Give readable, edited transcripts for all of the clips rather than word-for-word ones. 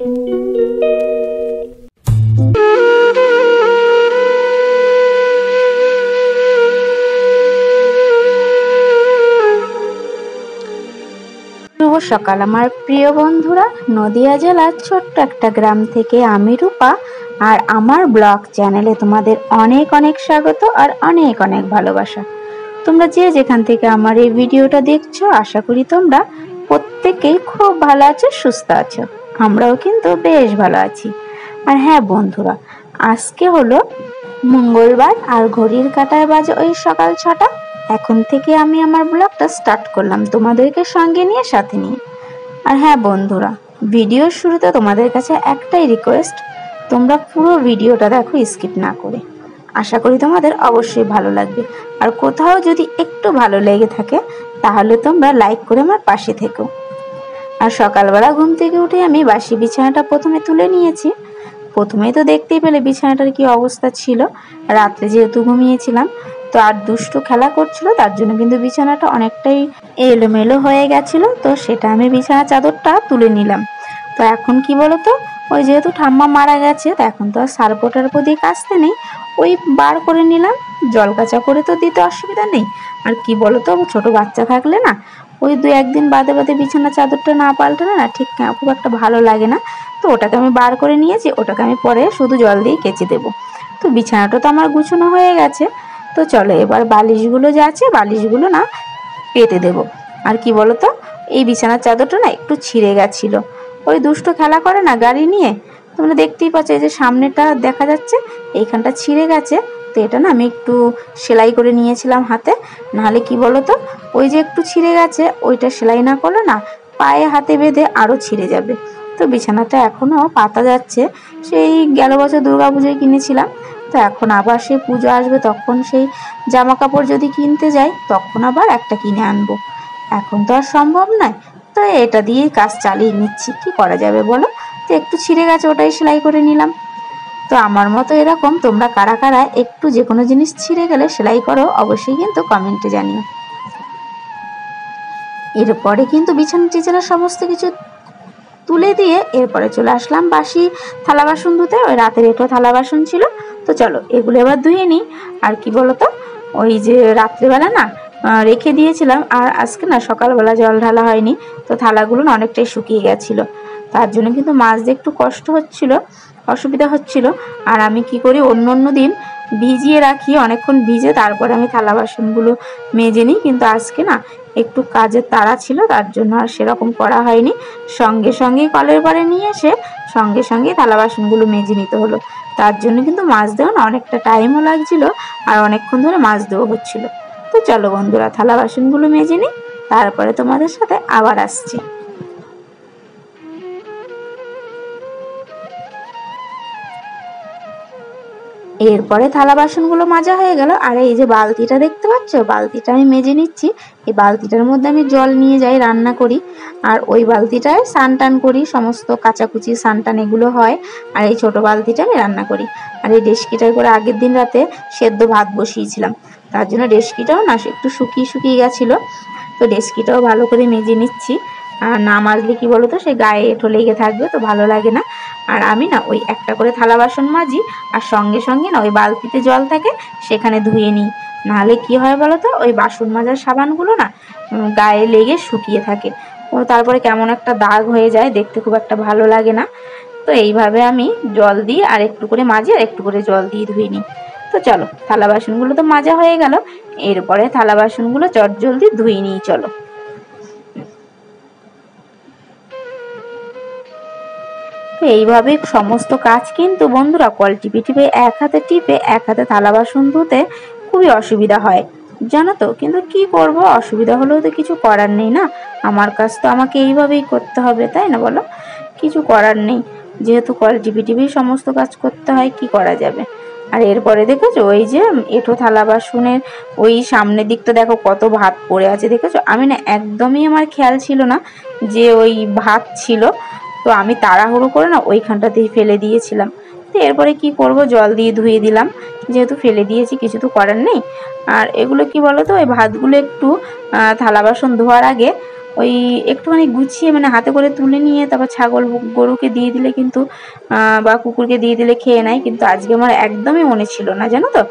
শুভ সকাল আমার প্রিয় বন্ধুরা। নদিয়া জেলার ছোট্ট একটা গ্রাম থেকে আমি রূপা, আর আমার ব্লগ চ্যানেলে তোমাদের অনেক অনেক স্বাগত আর অনেক অনেক ভালোবাসা। তোমরা যে যেখান থেকে আমার এই ভিডিওটা দেখছো, আশা করি তোমরা প্রত্যেকেই খুব ভালো আছো, সুস্থ আছো। আমরাও কিন্তু বেশ ভালো আছি। আর হ্যাঁ বন্ধুরা, আজকে হলো মঙ্গলবার আর ঘড়ির কাঁটায় বাজে ওই সকাল 6টা। এখন থেকে আমি আমার ব্লগটা স্টার্ট করলাম তোমাদেরকে সঙ্গে নিয়ে, সাথে নিয়ে। আর হ্যাঁ বন্ধুরা, ভিডিওর শুরুতে তোমাদের কাছে একটাই রিকোয়েস্ট, তোমরা পুরো ভিডিওটা দেখো স্কিপ না করে। আশা করি তোমাদের অবশ্যই ভালো লাগবে। আর কোথাও যদি একটু ভালো লেগে থাকে তাহলে তোমরা লাইক করে আমার পাশে থেকো। আর সকালবেলা ঘুম থেকে উঠে আমি বাসি বিছানাটা প্রথমে তুলে নিয়েছি। প্রথমেই তো দেখতেই পেলে বিছানাটার কি অবস্থা ছিল। রাত্রে যেহেতু ঘুমিয়েছিলাম তো আর দুষ্টু খেলা করছিল, তার জন্য কিন্তু বিছানাটা অনেকটাই এলোমেলো হয়ে গেছিল। তো সেটা আমি বিছানা চাদরটা তুলে নিলাম। তো এখন কি বলতো, ওই যেহেতু ঠাম্মা মারা গেছে তো এখন তো আর সার্পো টার্পো দিয়ে কাচতে নেই, ওই বার করে নিলাম। জল কাচা করে তো দিতে অসুবিধা নেই। আর কি বলতো, ছোট বাচ্চা থাকলে না ওই 2-1 দিন বাদে বাদে বিছানা চাদরটা না পাল্টালে না ঠিক খুব একটা ভালো লাগে না। তো ওটাকে আমি বার করে নিয়েছি, ওটাকে আমি পরে শুধু জল দিয়ে কেচে দেবো। তো বিছানাটা তো আমার গুছানো হয়ে গেছে। তো চলো এবার বালিশগুলো যা আছে বালিশগুলো না পেতে দেব। আর কি বলতো, এই বিছানার চাদরটা না একটু ছিঁড়ে গেছিলো, ওই দুষ্ট খেলা করে না গাড়ি নিয়ে। তোমরা দেখতেই পাচ্ছ এই যে সামনেটা দেখা যাচ্ছে, এইখানটা ছিঁড়ে গেছে। তো এটা না আমি একটু সেলাই করে নিয়েছিলাম হাতে, নাহলে কি বলতো ওই যে একটু ছিঁড়ে গেছে, ওইটা সেলাই না করলে না পায়ে হাতে বেঁধে আরও ছিঁড়ে যাবে। তো বিছানাটা এখনও পাতা যাচ্ছে, সেই গেল বছর দুর্গাপুজোয় কিনেছিলাম। তো এখন আবার সেই পুজো আসবে, তখন সেই জামা কাপড় যদি কিনতে যাই তখন আবার একটা কিনে আনবো। এখন তো আর সম্ভব নয়, তো এটা দিয়েই কাজ চালিয়ে নিচ্ছি, কি করা যাবে বলো। তো একটু ছিঁড়ে গেছে, ওটাই সেলাই করে নিলাম। তো আমার মতো এরকম তোমরা কারা কারা একটু যে কোনো জিনিস ছিঁড়ে গেলে সেলাই করো, অবশ্যই কিন্তু কমেন্টে জানিও। এরপরে কিন্তু বিছানা টিছানা সমস্ত কিছু তুলে দিয়ে এরপরে চলে আসলাম বাসি থালা বাসন ধুতে। ওই রাতের এঁটো থালা বাসন ছিল, তো চলো এগুলো এবার ধুয়ে নিই। আর কি বলতো, ওই যে রাত্রেবেলা না রেখে দিয়েছিলাম, আর আজকে না সকালবেলা জল ঢালা হয়নি, তো থালাগুলো না অনেকটাই শুকিয়ে গেছিলো। তার জন্য কিন্তু মাজতে একটু কষ্ট হচ্ছিল, অসুবিধা হচ্ছিল। আর আমি কি করি, অন্য দিন ভিজিয়ে রাখি, অনেকক্ষণ ভিজে তারপরে আমি থালা বাসনগুলো মেজে নিই। কিন্তু আজকে না একটু কাজের তাড়া ছিল, তার জন্য আর সেরকম করা হয়নি। সঙ্গে সঙ্গেই কলের পাড়ে নিয়ে এসে সঙ্গে সঙ্গেই থালা বাসনগুলো মেজে নিতে হলো। তার জন্য কিন্তু মাজতেও না অনেকটা টাইমও লাগছিল, আর অনেকক্ষণ ধরে মাজতেও হচ্ছিল। তো চলো বন্ধুরা, থালা বাসনগুলো মেজে নিই, তারপরে তোমাদের সাথে আবার আসছি। এরপরে থালা বাসনগুলো মাজা হয়ে গেল। আর এই যে বালতিটা দেখতে পাচ্ছ, বালতিটা আমি মেজে নিচ্ছি। এই বালতিটার মধ্যে আমি জল নিয়ে যাই, রান্না করি, আর ওই বালতিটায় স্নান টান করি, সমস্ত কাচাকুচি স্নান টান এগুলো হয়। আর এই ছোট বালতিটা আমি রান্না করি। আর এই ডেস্কিটায় করে আগের দিন রাতে সেদ্ধ ভাত বসিয়েছিলাম, তার জন্য ডেস্কিটাও না একটু শুকিয়ে গেছিলো। তো ডেস্কিটাও ভালো করে মেজে নিচ্ছি। আর না মাজলে কি বলতো, সে গায়ে এঁঠো লেগে থাকবে, তো ভালো লাগে না। আর আমি না ওই একটা করে থালা বাসন মাজি, আর সঙ্গে সঙ্গে না ওই বালতিতে জল থাকে সেখানে ধুয়ে নিই। নাহলে কি হয় বলতো, ওই বাসন মাজার সাবানগুলো না গায়ে লেগে শুকিয়ে থাকে, ও তারপরে কেমন একটা দাগ হয়ে যায়, দেখতে খুব একটা ভালো লাগে না। তো এইভাবে আমি জল দিই আর একটু করে মাজি, আর একটু করে জল দিয়ে ধুয়ে নিই। তো চলো থালা বাসনগুলো তো মাজা হয়ে গেল, এরপরে থালা বাসনগুলো চটজলদি ধুয়ে নিই চলো। এইভাবে সমস্ত কাজ কিন্তু বন্ধুরা কল টিপে এক হাতে টিপে এক হাতে থালা বাসন ধুতে খুবই অসুবিধা হয়, জানো তো। কিন্তু কি করব, অসুবিধা হলেও তো কিছু করার নেই না, আমার কাজ তো আমাকে এইভাবেই করতে হবে, তাই না বলো। কিছু করার নেই, যেহেতু কল টিপে সমস্ত কাজ করতে হয়, কি করা যাবে। আর এরপরে দেখেছো ওই যে এঁঠো থালা বাসনের ওই সামনের দিকটা দেখো কত ভাত পড়ে আছে, দেখেছো। আমি না একদমই আমার খেয়াল ছিল না যে ওই ভাত ছিল, তো আমি তাড়াহুড়ো করে না ওইখানটাতেই ফেলে দিয়েছিলাম। তো এরপরে কি করব, জল দিয়ে ধুয়ে দিলাম, যেহেতু ফেলে দিয়েছি কিছু তো করার নেই। আর এগুলো কি বলো তো, ওই ভাতগুলো একটু থালা বাসন ধোয়ার আগে ওই একটুখানি গুছিয়ে মানে হাতে করে তুলে নিয়ে তারপর ছাগল গরুকে দিয়ে দিলে কিন্তু বা কুকুরকে দিয়ে দিলে খেয়ে নেয়। কিন্তু আজকে আমার একদমই মনে ছিল না, জানো তো,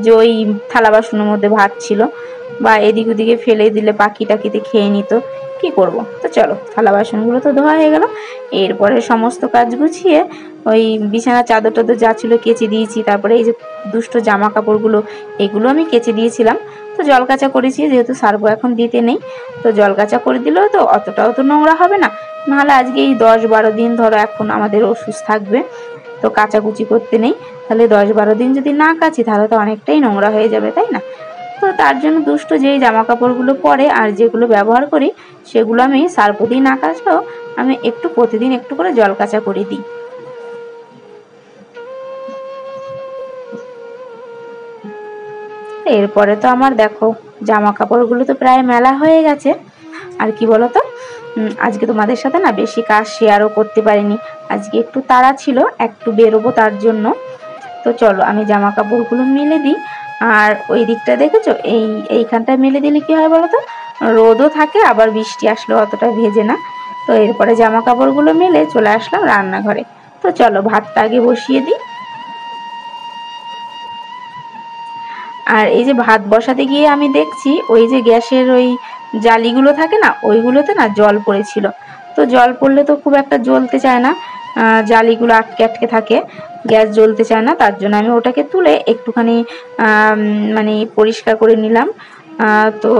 যে ওই থালা বাসনের মধ্যে ভাত ছিল, বা এদিক ওদিকে ফেলে দিলে পাখি টাকিতে খেয়ে নিত, কি করব। তো চলো, থালা বাসনগুলো তো ধোয়া হয়ে গেল। এরপরে সমস্ত কাজ গুছিয়ে ওই বিছানার চাদর টাদর যা ছিল কেচে দিয়েছি। তারপরে এই যে দুষ্ট জামা কাপড়গুলো, এগুলো আমি কেচে দিয়েছিলাম। তো জল কাচা করেছি, যেহেতু সার্ফও এখন দিতে নেই, তো জল কাচা করে দিলেও তো অতটাও তো নোংরা হবে না। নাহলে আজকে এই 10-12 দিন ধরো এখন আমাদের ওষুধ থাকবে, তো কাচাকুচি করতে নেই, তাহলে 10-12 দিন যদি না কাচি তাহলে তো অনেকটাই নোংরা হয়ে যাবে, তাই না? তো তার জন্য দুষ্ট যেই জামা কাপড়গুলো পরে আর যেগুলো ব্যবহার করি সেগুলো আমি সার্ফ দিয়ে না কাচলেও আমি একটু প্রতিদিন একটু করে জল কাচা করে দিই। এরপরে তো আমার দেখো জামা কাপড়গুলো তো প্রায় মেলা হয়ে গেছে। আর কি বলতো, আজকে তোমাদের সাথে না বেশি কাজ শেয়ারও করতে পারিনি, আজকে একটু তাড়া ছিল, একটু বেরোবো তার জন্য। তো চলো আমি জামা কাপড়গুলো মেলে দিই। আর ওই দিকটা দেখেছো, এইখানটায় মেলে দিলে কি হয় বলো তো, রোদও থাকে আবার বৃষ্টি আসলেও অতটা ভেজে না। তো এরপরে জামা কাপড়গুলো মেলে চলে আসলাম রান্নাঘরে। তো চলো ভাতটা আগে বসিয়ে দিই। আর এই যে ভাত বসাতে গিয়ে আমি দেখছি ওই যে গ্যাসের ওই জালিগুলো থাকে না, ওইগুলোতে না জল পড়েছিল। তো জল পড়লে তো খুব একটা জ্বলতে চায় না, জালিগুলো আটকে আটকে থাকে, গ্যাস জ্বলতে চায় না। তার জন্য আমি ওটাকে তুলে একটুখানি মানে পরিষ্কার করে নিলাম। তো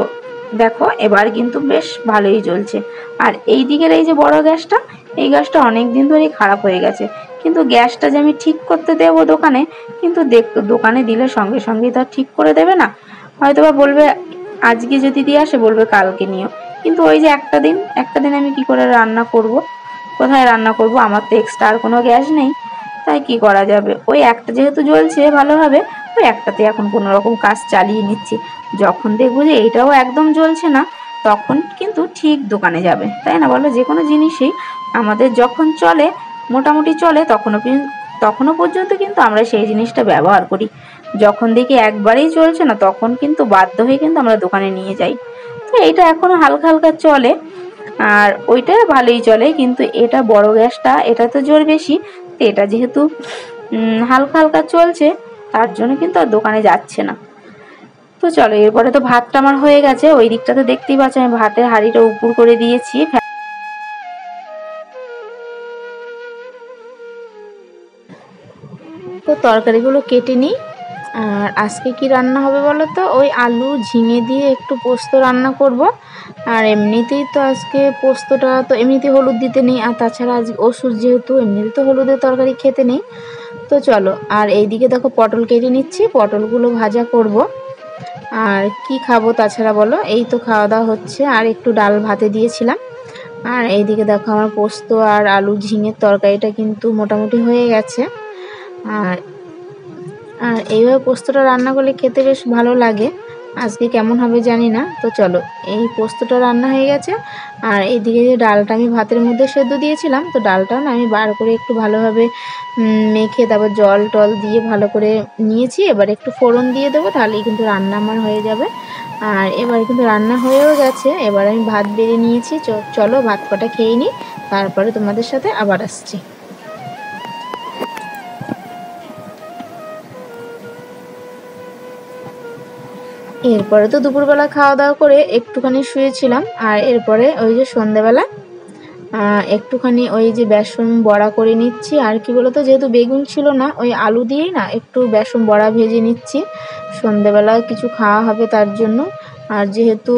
দেখো এবার কিন্তু বেশ ভালোই জ্বলছে। আর এই দিকের এই যে বড় গ্যাসটা, এই গ্যাসটা অনেক দিন ধরেই খারাপ হয়ে গেছে। কিন্তু গ্যাসটা যে আমি ঠিক করতে দেবো দোকানে, কিন্তু দোকানে দিলে সঙ্গে সঙ্গেই তো আর ঠিক করে দেবে না, হয়তো বা বলবে আজকে যদি দিয়ে আসে বলবে কালকে নিও। কিন্তু ওই যে একটা দিন আমি কি করে রান্না করব, কোথায় রান্না করব, আমার তো এক্সট্রা আর কোনো গ্যাস নেই, তাই কি করা যাবে। ওই একটা যেহেতু জ্বলছে ভালোভাবে, ওই একটাতে এখন কোনো রকম কাজ চালিয়ে নিচ্ছি। যখন দেখবো যে এইটাও একদম জ্বলছে না, তখন কিন্তু ঠিক দোকানে যাবে, তাই না বলো? যে কোনো জিনিসই আমাদের যখন চলে, মোটামুটি চলে, তখনও পর্যন্ত কিন্তু আমরা সেই জিনিসটা ব্যবহার করি। যখন দেখি একবারেই চলছে না, তখন কিন্তু বাধ্য হয়ে কিন্তু আমরা দোকানে নিয়ে যাই। তো এইটা এখনো হালকা হালকা চলে, আর ওইটা ভালোই চলে। কিন্তু এটা বড় গ্যাসটা, এটা তো জোর বেশি, তো এটা যেহেতু হালকা হালকা চলছে, তার জন্য কিন্তু আর দোকানে যাচ্ছে না। তো চলো এরপরে তো ভাতটা আমার হয়ে গেছে, ওই দিকটা তো দেখতেই পাচ্ছ আমি ভাতের হাঁড়িটা উপর করে দিয়েছি। তো তরকারিগুলো কেটে নিই। আর আজকে কি রান্না হবে বলো তো, ওই আলু ঝিঙে দিয়ে একটু পোস্ত রান্না করব। আর এমনিতেই তো আজকে পোস্তটা তো এমনিতে হলুদ দিতে নেই, আর তাছাড়া আজ ওষুধ যেহেতু এমনিতে তো হলুদের তরকারি খেতে নেই। তো চলো, আর এইদিকে দেখো পটল কেটে নিচ্ছি, পটলগুলো ভাজা করব। আর কি খাবো তাছাড়া বলো, এই তো খাওয়া দাওয়া হচ্ছে, আর একটু ডাল ভাতে দিয়েছিলাম। আর এইদিকে দেখো আমার পোস্ত আর আলু ঝিঙের তরকারিটা কিন্তু মোটামুটি হয়ে গেছে। আর আর এইভাবে পোস্তটা রান্না করলে খেতে বেশ ভালো লাগে। আজকে কেমন হবে জানি না। তো চলো, এই পোস্তটা রান্না হয়ে গেছে। আর এইদিকে যে ডালটা আমি ভাতের মধ্যে সেদ্ধ দিয়েছিলাম, তো ডালটাও না আমি বার করে একটু ভালোভাবে মেখে তারপর জল টল দিয়ে ভালো করে নিয়েছি। এবার একটু ফোড়ন দিয়ে দেবো, তাহলেই কিন্তু রান্না আমার হয়ে যাবে। আর এবার কিন্তু রান্না হয়েও গেছে, এবার আমি ভাত বেড়ে নিয়েছি। চলো ভাত কটা খেয়ে নিই, তারপরে তোমাদের সাথে আবার আসছি। এরপরে তো দুপুরবেলা খাওয়া দাওয়া করে একটুখানি শুয়েছিলাম। আর এরপরে ওই যে সন্ধেবেলা একটুখানি ওই যে বেসন বড়া করে নিচ্ছি। আর কি বলতো, যেহেতু বেগুন ছিল না, ওই আলু দিয়েই না একটু বেসন বড়া ভেজে নিচ্ছি, সন্ধেবেলা কিছু খাওয়া হবে তার জন্য। আর যেহেতু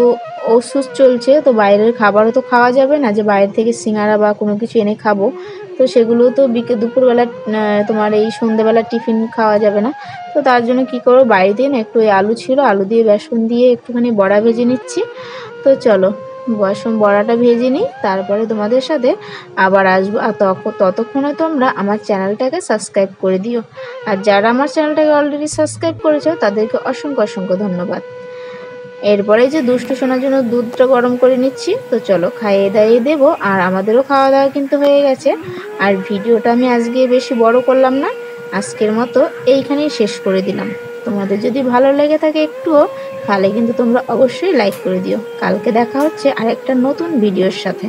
ওষুধ চলছে, তো বাইরের খাবারও তো খাওয়া যাবে না, যে বাইরে থেকে সিঙ্গারা বা কোনো কিছু এনে খাবো। তো সেগুলো তো দুপুরবেলা তোমার এই সন্ধেবেলা টিফিন খাওয়া যাবে না। তো তার জন্য কি করবো, বাড়িতেই না একটু ওই আলু ছিল, আলু দিয়ে বেসন দিয়ে একটুখানি বড়া ভেজে নিচ্ছি। তো চলো বেসন বড়াটা ভেজে নিই, তারপরে তোমাদের সাথে আবার আসবো। আর ততক্ষণে তোমরা আমার চ্যানেলটাকে সাবস্ক্রাইব করে দিও। আর যারা আমার চ্যানেলটাকে অলরেডি সাবস্ক্রাইব করেছো তাদেরকে অসংখ্য অসংখ্য ধন্যবাদ। এরপরে যে দুষ্টু শোনার জন্য দুধটা গরম করে নিচ্ছি। তো চলো খাইয়ে দাইয়ে দেবো, আর আমাদেরও খাওয়া দাওয়া কিন্তু হয়ে গেছে। আর ভিডিওটা আমি আজকে বেশি বড় করলাম না, আজকের মতো এইখানেই শেষ করে দিলাম। তোমাদের যদি ভালো লেগে থাকে একটুও, তাহলে কিন্তু তোমরা অবশ্যই লাইক করে দিও। কালকে দেখা হচ্ছে আরেকটা নতুন ভিডিওর সাথে।